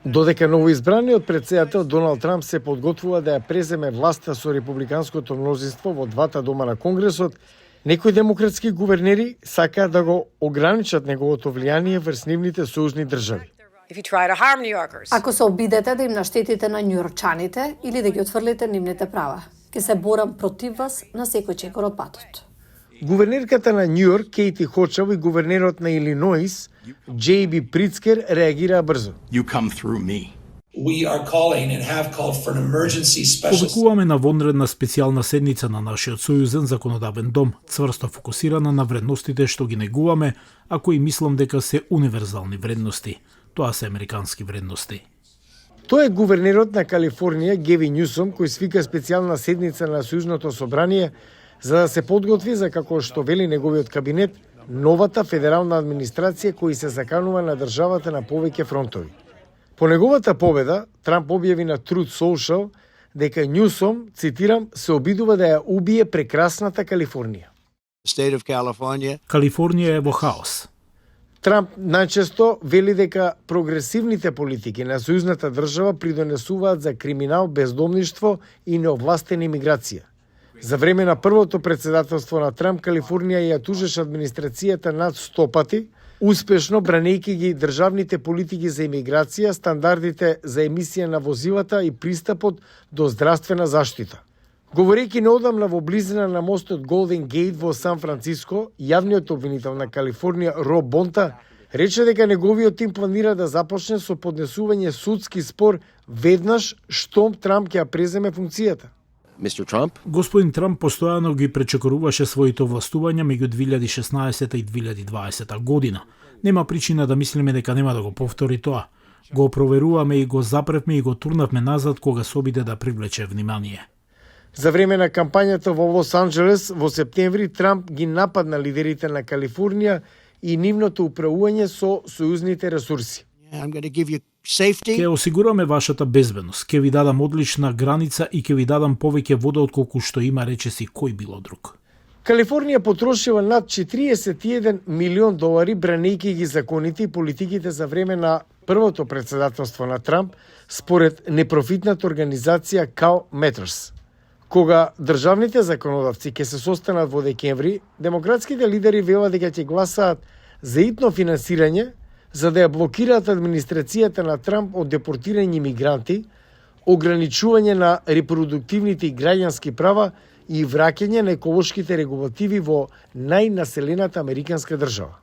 Додека новоизбраниот претседател Доналд Трамп се подготвува да ја преземе власта со републиканското мнозинство во двата дома на Конгресот, некои демократски гувернери сакаат да го ограничат неговото влијание врз нивните сојузни држави. Ако се обидете да им наштетите на њујорчаните или да ги отфрлите нивните права, ќе се борам против вас на секој чекор од патот. Гувернерката на Њујорк, Кейти Хочел, и гувернерот на Илиноис, J.B. Прицкер, реагираа брзо. You come through me. We are calling and have called for an emergency special. Повикуваме на вонредна специјална седница на нашиот сојузен законодавен дом, цврсто фокусирана на вредностите што ги негуваме, а кои мислам дека се универзални вредности. Тоа се американски вредности. Тоа е гувернерот на Калифорнија, Геви Њусом, кој свика специјална седница на Сојузното собрание за да се подготви за, како што вели неговиот кабинет, новата федерална администрација кој се заканува на државата на повеќе фронтови. По неговата победа, Трамп објави на Truth Social дека Њусом, цитирам, се обидува да ја убие прекрасната Калифорнија. Калифорнија е во хаос. Трамп најчесто вели дека прогресивните политики на сојузната држава придонесуваат за криминал, бездомништво и неовластена имиграција. За време на првото председателство на Трамп, Калифорнија ја тужеше администрацијата над 100 пати, успешно бранејќи ги државните политики за имиграција, стандардите за емисија на возилата и пристапот до здравствена заштита. Говорејќи неодамна во близина на мостот Голден Гейт во Сан Франциско, јавниот обвинител на Калифорнија Роб Бонта рече дека неговиот тим планира да започне со поднесување судски спор веднаш штом Трамп ќе ја преземе функцијата. Господин Трамп постојано ги пречекоруваше своите овластувања меѓу 2016 и 2020 година. Нема причина да мислиме дека нема да го повтори тоа. Го проверуваме и го запревме и го турнавме назад кога се обиде да привлече внимание. За време на кампањата во Лос Анџелес во септември Трамп ги нападна лидерите на Калифорнија и нивното управување со сојузните ресурси. Ќе осигураме вашата безбедност, ќе ви дадам одлична граница и ќе ви дадам повеќе вода отколку што има речеси кој било друг. Калифорнија потрошила над 41 милион долари бранејќи ги законите и политиките за време на првото председателство на Трамп, според непрофитната организација Cal Matters. Кога државните законодавци ќе се состанат во декември, демократските лидери велат дека ќе гласаат за итно финансирање за да ја блокираат администрацијата на Трамп од депортирање мигранти, ограничување на репродуктивните и граѓански права и враќање на еколошките регулативи во најнаселената американска држава.